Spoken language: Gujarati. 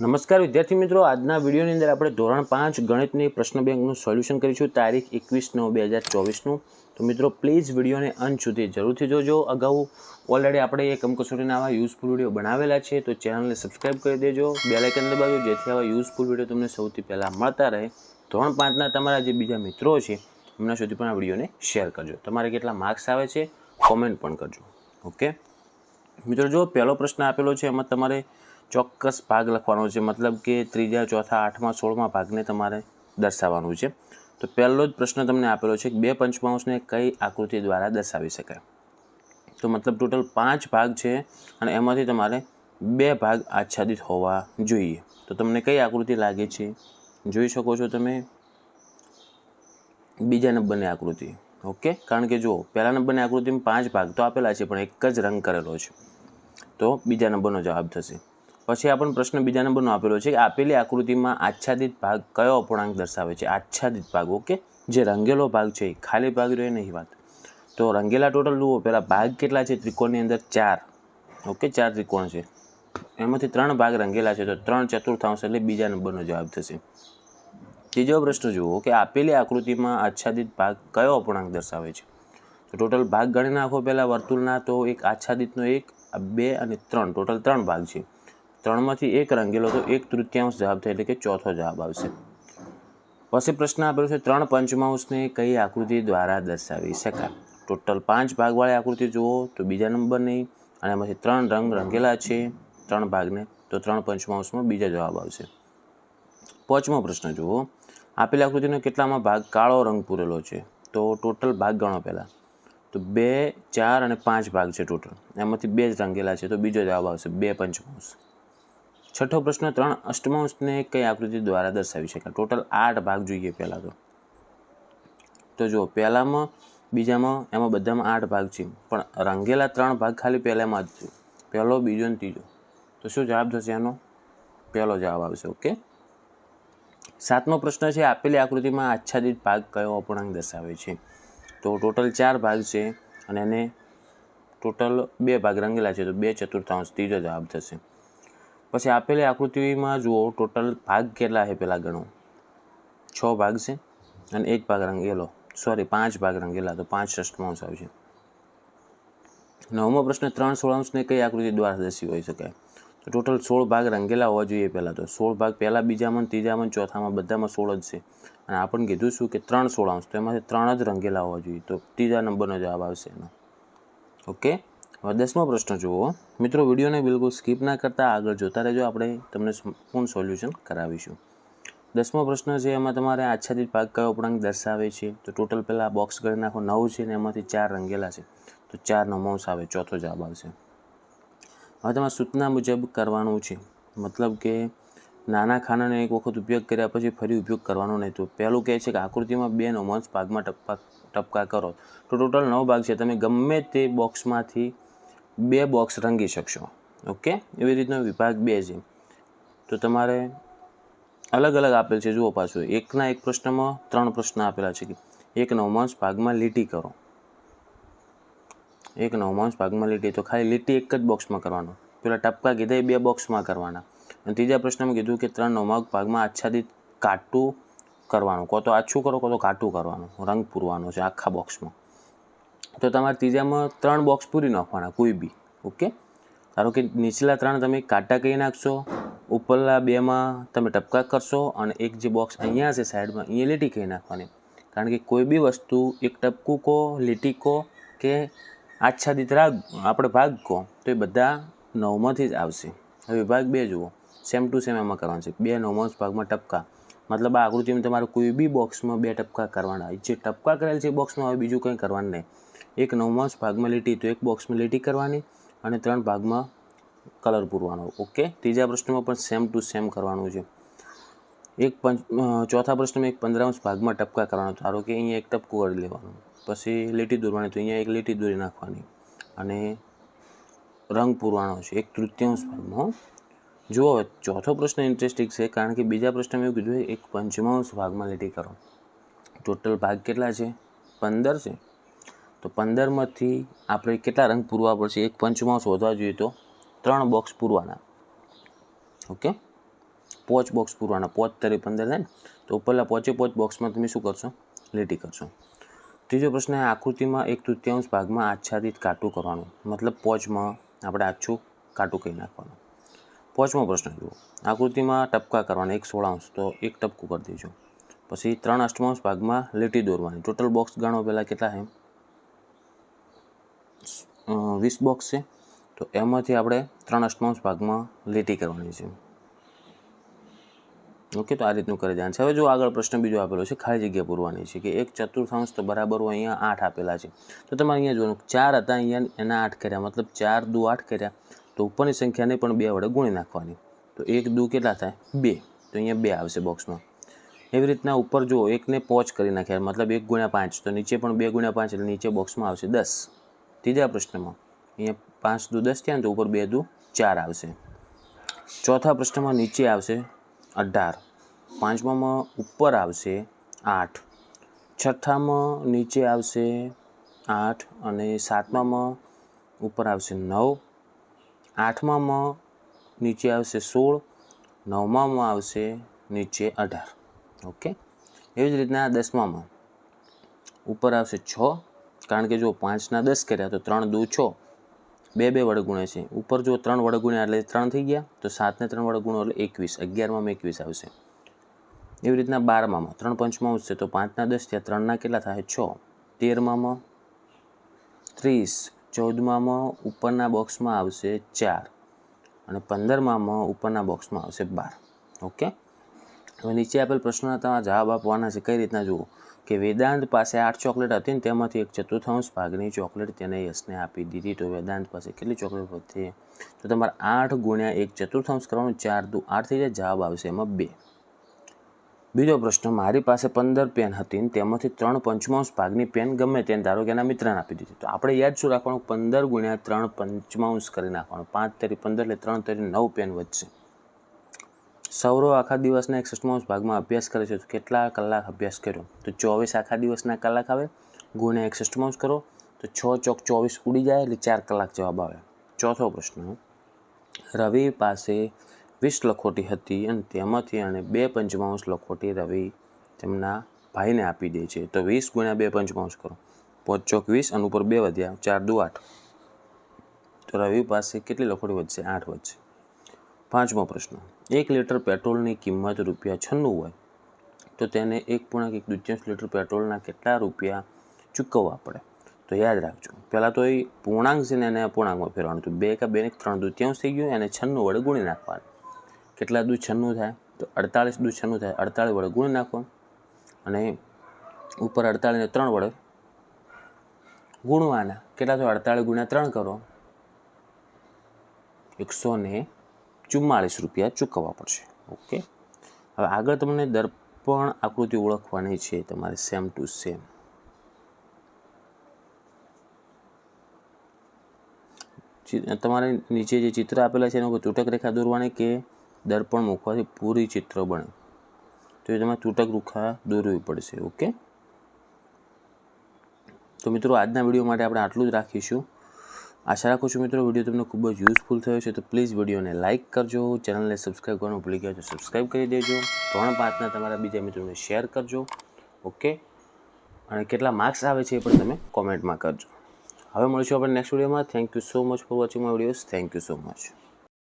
નમસ્કાર વિદ્યાર્થી મિત્રો, આજના વિડીયોની અંદર આપણે ધોરણ 5 ગણિતની પ્રશ્ન બેંકનું સોલ્યુશન કરીશું તારીખ 21/9/2024નું। તો મિત્રો પ્લીઝ વિડીયોને અંત સુધી જરૂરથી જોજો। અગાઉ ઓલરેડી આપણે એક અંકસોટીના આવા યુઝફુલ વિડીયો બનાવેલા છે, તો ચેનલને સબસ્ક્રાઈબ કરી દેજો, બેલ આઇકન દબાવજો, જેથી આવા યુઝફુલ વિડીયો તમને સૌથી પહેલાં મળતા રહે। ધોરણ 5ના તમારા જે બીજા મિત્રો છે એમના સુધી પણ આ વિડીયોને શેર કરજો। તમારે કેટલા માર્ક્સ આવે છે કોમેન્ટ પણ કરજો। ઓકે મિત્રો, જો પહેલો પ્રશ્ન આપેલો છે એમાં તમારે ચોક્કસ ભાગ લખવાનો છે, મતલબ કે ત્રીજા, ચોથા, 8મા, 16મા ભાગને તમારે દર્શાવવાનું છે। તો પહેલો જ પ્રશ્ન તમને આપેલો છે કે 2 પંચમાંશને કઈ આકૃતિ દ્વારા દર્શાવી શકાય। તો મતલબ ટોટલ 5 ભાગ છે અને એમાંથી તમારે 2 ભાગ આચ્છાદિત હોવા જોઈએ। તો તમને કઈ આકૃતિ લાગે છે? જોઈ શકો છો તમે બીજા નંબરની આકૃતિ। ઓકે, કારણ કે જો પહેલા નંબરની આકૃતિમાં 5 ભાગ તો આપેલા છે પણ એક જ રંગ કરેલો છે, તો બીજા નંબરનો જવાબ થશે। પછી આપણને પ્રશ્ન બીજા નંબરનો આપેલો છે કે આપેલી આકૃતિમાં આચ્છાદિત ભાગ કયો અપૂર્ણાંક દર્શાવે છે? આચ્છાદિત ભાગ, ઓકે, જે રંગેલો ભાગ છે, ખાલી ભાગ રહ્યો નહીં વાત। તો રંગેલા ટોટલ જુઓ, પહેલાં ભાગ કેટલા છે ત્રિકોણની અંદર? 4। ઓકે, 4 ત્રિકોણ છે, એમાંથી 3 ભાગ રંગેલા છે, તો 3/4 એટલે બીજા નંબરનો જવાબ થશે। ત્રીજો પ્રશ્ન જુઓ કે આપેલી આકૃતિમાં આચ્છાદિત ભાગ કયો અપૂર્ણાંક દર્શાવે છે? તો ટોટલ ભાગ ગણી નાખો પહેલાં વર્તુળના। તો એક આચ્છાદિતનો 1, 2 અને 3, ટોટલ 3 ભાગ છે। 3માંથી 1 રંગેલો, તો 1/3 જવાબ થાય, એટલે કે ચોથો જવાબ આવશે। પછી પ્રશ્ન આપેલો છે 3 પંચમાંશને કઈ આકૃતિ દ્વારા દર્શાવી શકાય? ટોટલ 5 ભાગવાળી આકૃતિ જુઓ તો બીજા નંબરની, અને એમાંથી 3 રંગ રંગેલા છે 3 ભાગને, તો 3 પંચમાંશમાં બીજો જવાબ આવશે। 5મો પ્રશ્ન જુઓ, આપેલી આકૃતિનો કેટલામાં ભાગ કાળો રંગ પૂરેલો છે? તો ટોટલ ભાગ ગણો પહેલાં, તો 2, 4 અને 5 ભાગ છે ટોટલ, એમાંથી 2 જ રંગેલા છે, તો બીજો જવાબ આવશે 2 પંચમાંશ। 6થો પ્રશ્ન 3 અષ્ટમાંશને કઈ આકૃતિ દ્વારા દર્શાવી શકાય? ટોટલ 8 ભાગ જોઈએ પહેલાં તો જો પહેલામાં, બીજામાં, એમાં બધામાં 8 ભાગ છે, પણ રંગેલા 3 ભાગ ખાલી પહેલામાં જ છે, પહેલો, બીજો અને ત્રીજો, તો શું જવાબ થશે એનો? પહેલો જવાબ આવશે। ઓકે, 7મો પ્રશ્ન છે આપેલી આકૃતિમાં આચ્છાદિત ભાગ કયો અપૂર્ણાંક દર્શાવે છે? તો ટોટલ 4 ભાગ છે અને એને ટોટલ 2 ભાગ રંગેલા છે, તો 2/4 ત્રીજો જવાબ થશે। પછી આપેલી આકૃતિમાં જુઓ ટોટલ ભાગ કેટલા છે પહેલાં ગણો, 6 ભાગ છે અને 1 ભાગ રંગેલો, 5 ભાગ રંગેલા, તો 5 અષ્ટમાંશ આવશે। 9મો પ્રશ્ન 3 સોળાંશને કઈ આકૃતિ દ્વારા દર્શાવી શકાય? તો ટોટલ 16 ભાગ રંગેલા હોવા જોઈએ પહેલાં તો, 16 ભાગ પહેલાં, બીજામાં, ત્રીજામાં, ચોથામાં, બધામાં 16 જ છે, અને આપણને કીધું શું કે 3 સોળાંશ, તો એમાંથી 3 જ રંગેલા હોવા જોઈએ, તો ત્રીજા નંબરનો જવાબ આવશે એનો। ઓકે, હવે 10મો પ્રશ્ન જુઓ મિત્રો, વિડીયોને બિલકુલ સ્કીપ ના કરતા આગળ જોતા રહેજો, આપણે તમને પૂર્ણ સોલ્યુશન કરાવીશું। 10મો પ્રશ્ન છે એમાં તમારે આચ્છાદિત ભાગ કયો અપૂર્ણાંક દર્શાવે છે? તો ટોટલ પહેલાં બોક્સ કરી નાખો, 9 છે ને એમાંથી 4 રંગેલા છે, તો 4/9 આવે, ચોથો જવાબ આવશે। હવે તમારે સૂચના મુજબ કરવાનું છે, મતલબ કે નાના ખાનાનો એક વખત ઉપયોગ કર્યા પછી ફરી ઉપયોગ કરવાનો નહીં। તો પહેલું કહે છે કે આકૃતિમાં 2/9 ભાગમાં ટપકા કરો, તો ટોટલ 9 ભાગ છે, તમે ગમે તે બોક્સમાંથી 2 બોક્સ રંગી શકશો। ઓકે, એવી રીતનો વિભાગ 2 છે, તો તમારે અલગ અલગ આપેલ છે, જુઓ પાછું એકના એક પ્રશ્નમાં 3 પ્રશ્ન આપેલા છે કે 1/9 ભાગમાં લીટી કરો, 1/9 ભાગમાં લીટી, તો ખાલી લીટી એક જ બોક્સમાં કરવાનો, પેલા ટપકા કીધા એ 2 બોક્સમાં કરવાના, અને ત્રીજા પ્રશ્નમાં કીધું કે 3/9 ભાગમાં આચ્છાદિત કાટું કરવાનું, કો તો આછું કરો, કો તો કાટું કરવાનું, રંગ પૂરવાનો છે આખા બોક્સમાં। તો તમારે ત્રીજામાં 3 બોક્સ પૂરી નાખવાના કોઈ બી। ઓકે, ધારો કે નીચલા 3 તમે કાટા કહી નાખશો, ઉપરના 2માં તમે ટપકા કરશો, અને એક જે બોક્સ અહીંયા છે સાઈડમાં, અહીંયા લીટી કહી નાખવાની, કારણ કે કોઈ બી વસ્તુ એક ટપકું કહો, લીટી કહો કે આચ્છાદિત આપણે ભાગ કહો, તો એ બધા 9માંથી જ આવશે। હવે વિભાગ 2 જુઓ, સેમ ટુ સેમ એમાં કરવાનું છે, 2/9 ભાગમાં ટપકા, મતલબ આ આકૃતિમાં તમારે કોઈ બી બોક્સમાં 2 ટપકા કરવાના, જે ટપકા કરેલ છે બોક્સમાં હવે બીજું કંઈ કરવાનું નહીં। 1/9 ભાગમાં લીટી, તો એક બોક્સમાં લીટી કરવાની અને 3 ભાગમાં કલર પૂરવાનો। ઓકે, ત્રીજા પ્રશ્નમાં પણ સેમ ટુ સેમ કરવાનું છે। ચોથા પ્રશ્નમાં 1/15 ભાગમાં ટપકા કરવાનો, ધારો કે અહીંયા એક ટપકું કરી લેવાનું, પછી લીટી દોરવાની, તો અહીંયા એક લીટી દોરી નાખવાની, અને રંગ પૂરવાનો છે 1/3 ભાગમાં। જુઓ ચોથો પ્રશ્ન ઇન્ટરેસ્ટિંગ છે, કારણ કે બીજા પ્રશ્નમાં એવું કીધું 1/5 ભાગમાં લીટી કરો, ટોટલ ભાગ કેટલા છે? 15 છે, તો 15માંથી આપણે કેટલા રંગ પૂરવા પડશે? 1/5 શોધવા જોઈએ તો 3 બોક્સ પૂરવાના। ઓકે, પોચ બોક્સ પૂરવાના, 5 તરી 15 થાય ને, તો ઉપરલા પોચે બોક્સમાં તમે શું કરશો? લીટી કરશો. ત્રીજો પ્રશ્ન, આકૃતિમાં 1/3 ભાગમાં આચ્છાદિત કાટું કરવાનું, મતલબ પોચમાં આપણે આછું કાટું કરી નાખવાનું. 5મો પ્રશ્ન જુઓ, આકૃતિમાં ટપકા કરવાના 1/16, તો 1 ટપકું કરી દેજો. પછી 3/8 ભાગમાં લીટી દોરવાની. ટોટલ બોક્સ ગણો પહેલાં કેટલા છે? 20 બોક્સ છે, તો એમાંથી આપણે 3/8 ભાગમાં લીટી કરવાની છે. ઓકે, તો આ રીતનું કરી દેવાનું છે. હવે જો આગળ પ્રશ્ન બીજો આપેલો છે, ખાલી જગ્યા પૂરવાની છે કે 1/4 તો બરાબર હોય, અહીંયા 8 આપેલા છે, તો તમારે અહીંયા જોવાનું 4 હતા, અહીંયા એના 8 કર્યા, મતલબ 4 દુ 8 કર્યા, તો ઉપરની સંખ્યાને પણ 2 વડે ગુણી નાખવાની. તો 1 દુ કેટલા થાય? 2, તો અહીંયા 2 આવશે બોક્સમાં. એવી રીતના ઉપર જો 1ને પોચ કરી નાખ્યા, મતલબ 1 × 5, તો નીચે પણ 2 × 5, એટલે નીચે બોક્સમાં આવશે 10. ત્રીજા પ્રશ્નમાં અહીંયા 5 દુ 10 થયા ને, તો ઉપર 2 દુ 4 આવશે. ચોથા પ્રશ્નમાં નીચે આવશે 18, પાંચમામાં ઉપર આવશે 8, છઠ્ઠામાં નીચે આવશે 8 અને સાતમામાં ઉપર આવશે 9, આઠમામાં નીચે આવશે 16, નવમામાં આવશે નીચે 18. ઓકે, એવી જ રીતના 10મામાં ઉપર આવશે 6, કારણ કે જો 5ના 10 કર્યા તો 3 દુ 6, 2 વડે ગુણે છે. ઉપર જો 3 વડે ગુણ્યા એટલે 3 થઈ ગયા, તો 7ને 3 વડે ગુણો એટલે 21, 11મામાં 21 આવશે. એવી રીતના 12મામાં 3 પંચમાંશ છે, તો 5ના 10 થયા, 3ના કેટલા થાય? 6. 13મામાં 30, 14મામાં ઉપરના બોક્સમાં આવશે 4 અને 15મામાં ઉપરના બોક્સમાં આવશે 12. ઓકે, હવે નીચે આપેલ પ્રશ્નના તમારા જવાબ આપવાના છે. કઈ રીતના જુઓ કે વેદાંત પાસે 8 ચોકલેટ હતી ને તેમાંથી 1/4 ભાગની ચોકલેટ તેને યશને આપી દીધી, તો વેદાંત પાસે કેટલી ચોકલેટ હતી? તો તમારે 8 × 1/4 કરવાનું, 4 દુ 8 થઈ જાય, જવાબ આવશે એમાં 2. બીજો પ્રશ્ન, મારી પાસે 15 પેન હતી ને તેમાંથી 3/5 ભાગની પેન ગમે તેને ધારો કે એના મિત્રને આપી દીધી, તો આપણે યાદ શું રાખવાનું? 15 × 3/5 કરી નાખવાનું. 5 તરી 15 એટલે 3 તરી 9 પેન વધશે. સૌરવ આખા દિવસના 61 ભાગમાં અભ્યાસ કરે છે, તો કેટલા કલાક અભ્યાસ કર્યો? તો 24 આખા દિવસના કલાક આવે, ગુણ્યા 61 કરો, તો 6 ચોક 24 ઉડી જાય, એટલે 4 કલાક જવાબ આવે. ચોથો પ્રશ્ન, રવિ પાસે 20 લખોટી હતી અને તેમાંથી અને 2/5 લખોટી રવિ તેમના ભાઈને આપી દે છે, તો 20 × 2/5 કરો, 5 ચોક 20 અને ઉપર 2 વધ્યા, 4 દુ 8, તો રવિ પાસે કેટલી લખોટી વધશે? 8 વધશે. પાંચમો પ્રશ્ન, 1 લીટર પેટ્રોલની કિંમત ₹96 હોય તો તેને 1.1 લીટર પેટ્રોલના કેટલા રૂપિયા ચૂકવવા પડે? તો યાદ રાખજો, પહેલાં તો એ પૂર્ણાંક છે ને એને અપૂર્ણાંકમાં ફેરવાનું. તો 2 × 2 = 3 દૂત્યાંશ થઈ ગયું, એને 96 વડે ગુણી નાખવાનું. કેટલા દુ 96 થાય? તો 48 દુ 96 થાય, 48 વડે ગુણી નાખો અને ઉપર 48ને 3 વડે ગુણવાના. કેટલા તો 48 × 3 કરો, 144 રૂપિયા ચૂકવવા પડશે. ઓકે, હવે આગળ તમને દર્પણ આકૃતિ ઓળખવાની છે તમારે, સેમ ટુ સેમ. તમારે નીચે જે ચિત્ર આપેલા છે એના ઉપર તૂટક રેખા દોરવાની કે દર્પણ મૂકવાથી પૂરી ચિત્ર બને, તો એ તમારે તૂટક રેખા દોરવી પડશે. ઓકે, તો મિત્રો આજના વિડીયો માટે આપણે આટલું જ રાખીશું. આશા રાખું છું મિત્રો વિડીયો તમને ખૂબ જ યુઝફુલ થયો છે, તો પ્લીઝ વિડીયોને લાઇક કરજો, ચેનલને સબસ્ક્રાઈબ કરવાનું ભૂલી ગયા તો સબસ્ક્રાઈબ કરી દેજો, 3-5ના તમારા બીજા મિત્રોને શેર કરજો. ઓકે, અને કેટલા માર્ક્સ આવે છે એ પણ તમે કોમેન્ટમાં કરજો. હવે મળીશું આપણે નેક્સ્ટ વિડીયોમાં. Thank you so much for watching my videos. Thank you so much.